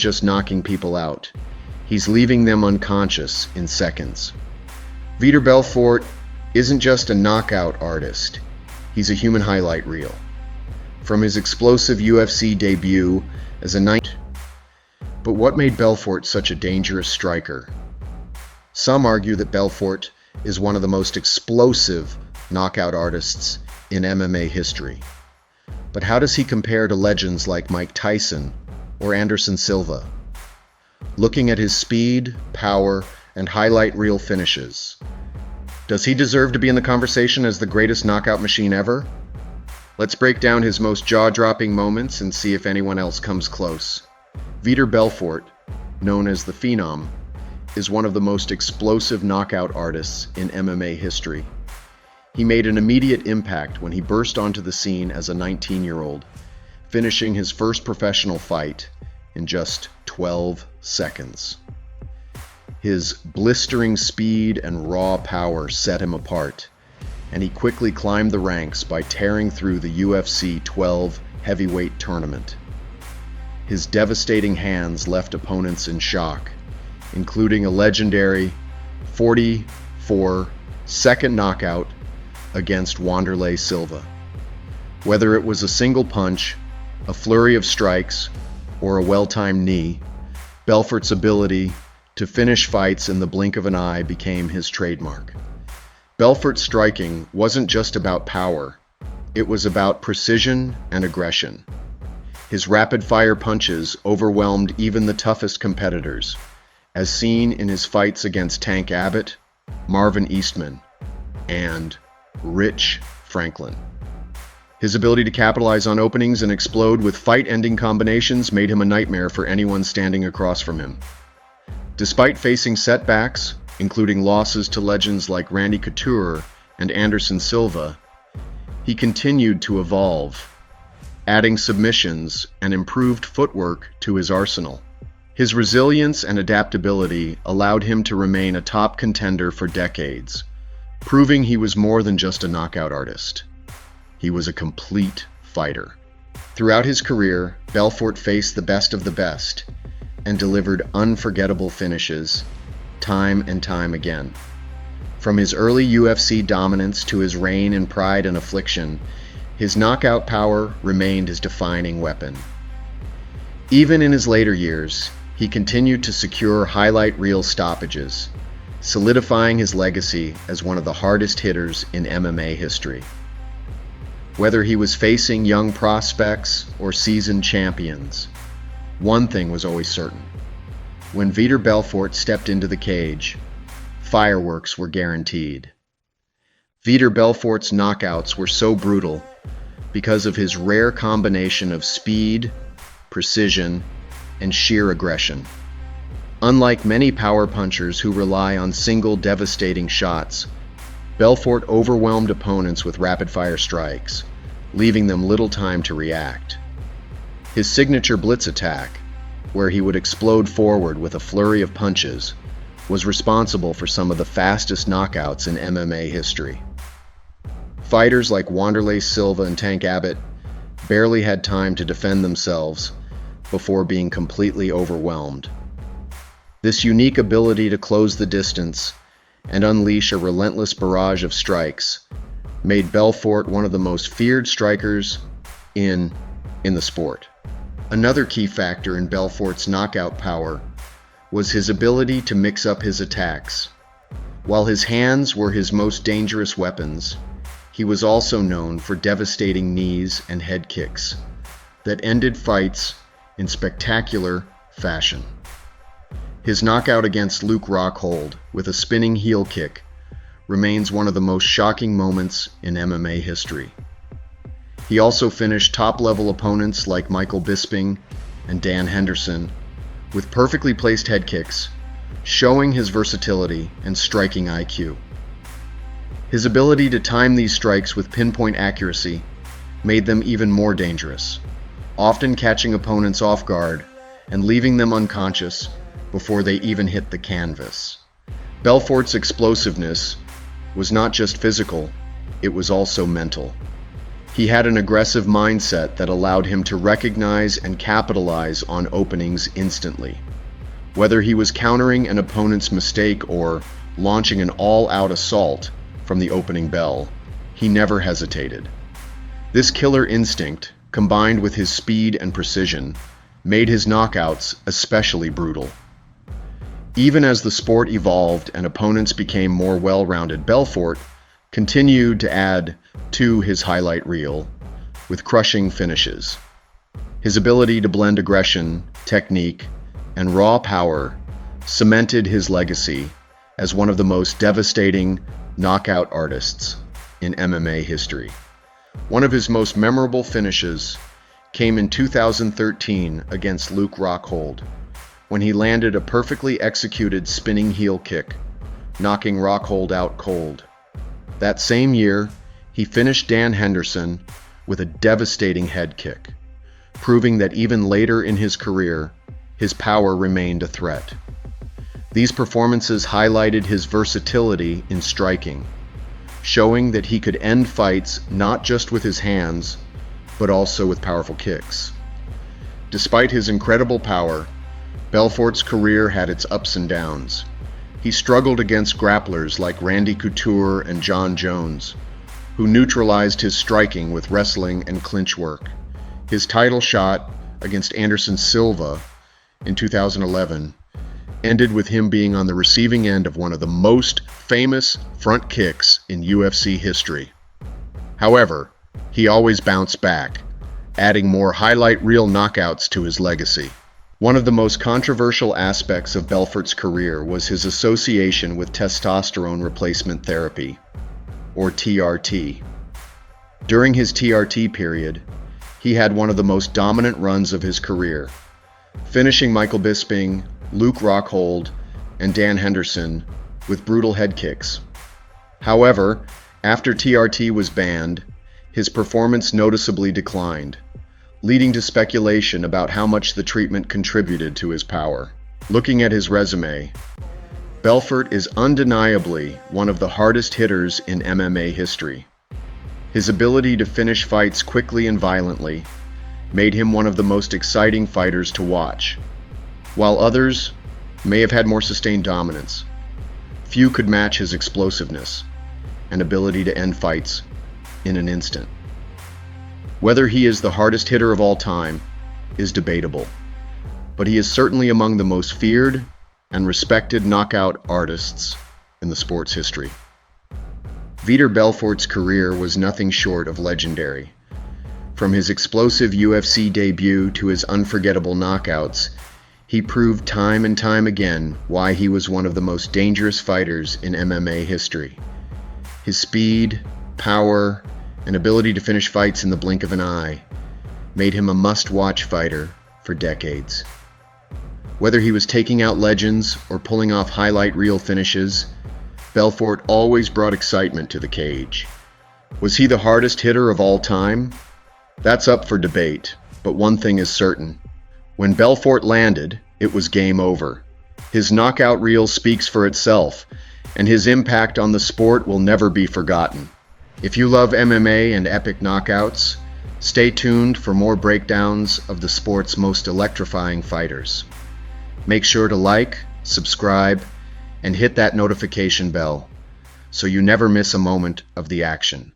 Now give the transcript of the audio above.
just knocking people out. He's leaving them unconscious in seconds. Vitor Belfort isn't just a knockout artist. He's a human highlight reel. From his explosive UFC debut as a But what made Belfort such a dangerous striker? Some argue that Belfort is one of the most explosive knockout artists in MMA history. But how does he compare to legends like Mike Tyson or Anderson Silva? Looking at his speed, power, and highlight reel finishes, does he deserve to be in the conversation as the greatest knockout machine ever? Let's break down his most jaw-dropping moments and see if anyone else comes close. Vitor Belfort, known as the Phenom, is one of the most explosive knockout artists in MMA history. He made an immediate impact when he burst onto the scene as a 19-year-old, finishing his first professional fight in just 12 seconds. His blistering speed and raw power set him apart, and he quickly climbed the ranks by tearing through the UFC 12 heavyweight tournament. His devastating hands left opponents in shock, including a legendary 44-second knockout against Wanderlei Silva. Whether it was a single punch, a flurry of strikes, or a well-timed knee, Belfort's ability to finish fights in the blink of an eye became his trademark. Belfort's striking wasn't just about power, it was about precision and aggression. His rapid-fire punches overwhelmed even the toughest competitors, as seen in his fights against Tank Abbott, Marvin Eastman, and Rich Franklin. His ability to capitalize on openings and explode with fight-ending combinations made him a nightmare for anyone standing across from him. Despite facing setbacks, including losses to legends like Randy Couture and Anderson Silva, he continued to evolve, adding submissions and improved footwork to his arsenal. His resilience and adaptability allowed him to remain a top contender for decades, proving he was more than just a knockout artist. He was a complete fighter. Throughout his career, Belfort faced the best of the best and delivered unforgettable finishes time and time again. From his early UFC dominance to his reign in Pride and Affliction, his knockout power remained his defining weapon. Even in his later years, he continued to secure highlight reel stoppages, solidifying his legacy as one of the hardest hitters in MMA history. Whether he was facing young prospects or seasoned champions, one thing was always certain. When Vitor Belfort stepped into the cage, fireworks were guaranteed. Vitor Belfort's knockouts were so brutal because of his rare combination of speed, precision, and sheer aggression. Unlike many power punchers who rely on single devastating shots, Belfort overwhelmed opponents with rapid-fire strikes, leaving them little time to react. His signature blitz attack, where he would explode forward with a flurry of punches, was responsible for some of the fastest knockouts in MMA history. Fighters like Wanderlei Silva and Tank Abbott barely had time to defend themselves before being completely overwhelmed. This unique ability to close the distance and unleash a relentless barrage of strikes made Belfort one of the most feared strikers in the sport. Another key factor in Belfort's knockout power was his ability to mix up his attacks. While his hands were his most dangerous weapons, he was also known for devastating knees and head kicks that ended fights in spectacular fashion. His knockout against Luke Rockhold with a spinning heel kick remains one of the most shocking moments in MMA history. He also finished top-level opponents like Michael Bisping and Dan Henderson with perfectly placed head kicks, showing his versatility and striking IQ. His ability to time these strikes with pinpoint accuracy made them even more dangerous, often catching opponents off guard and leaving them unconscious before they even hit the canvas. Belfort's explosiveness was not just physical, it was also mental. He had an aggressive mindset that allowed him to recognize and capitalize on openings instantly. Whether he was countering an opponent's mistake or launching an all-out assault from the opening bell, he never hesitated. This killer instinct, combined with his speed and precision, made his knockouts especially brutal. Even as the sport evolved and opponents became more well-rounded, Belfort continued to add to his highlight reel with crushing finishes. His ability to blend aggression, technique, and raw power cemented his legacy as one of the most devastating knockout artists in MMA history. One of his most memorable finishes came in 2013 against Luke Rockhold, when he landed a perfectly executed spinning heel kick, knocking Rockhold out cold. That same year, he finished Dan Henderson with a devastating head kick, proving that even later in his career, his power remained a threat. These performances highlighted his versatility in striking, showing that he could end fights not just with his hands, but also with powerful kicks. Despite his incredible power, Belfort's career had its ups and downs. He struggled against grapplers like Randy Couture and John Jones, who neutralized his striking with wrestling and clinch work. His title shot against Anderson Silva in 2011 ended with him being on the receiving end of one of the most famous front kicks in UFC history. However, he always bounced back, adding more highlight reel knockouts to his legacy. One of the most controversial aspects of Belfort's career was his association with testosterone replacement therapy, or TRT. During his TRT period, he had one of the most dominant runs of his career, finishing Michael Bisping, Luke Rockhold, and Dan Henderson with brutal head kicks. However, after TRT was banned, his performance noticeably declined, leading to speculation about how much the treatment contributed to his power. Looking at his resume, Belfort is undeniably one of the hardest hitters in MMA history. His ability to finish fights quickly and violently made him one of the most exciting fighters to watch. While others may have had more sustained dominance, few could match his explosiveness and ability to end fights in an instant. Whether he is the hardest hitter of all time is debatable, but he is certainly among the most feared and respected knockout artists in the sport's history. Vitor Belfort's career was nothing short of legendary. From his explosive UFC debut to his unforgettable knockouts, he proved time and time again why he was one of the most dangerous fighters in MMA history. His speed, power, and ability to finish fights in the blink of an eye made him a must-watch fighter for decades. Whether he was taking out legends or pulling off highlight reel finishes, Belfort always brought excitement to the cage. Was he the hardest hitter of all time? That's up for debate, but one thing is certain. When Belfort landed, it was game over. His knockout reel speaks for itself, and his impact on the sport will never be forgotten. If you love MMA and epic knockouts, stay tuned for more breakdowns of the sport's most electrifying fighters. Make sure to like, subscribe, and hit that notification bell so you never miss a moment of the action.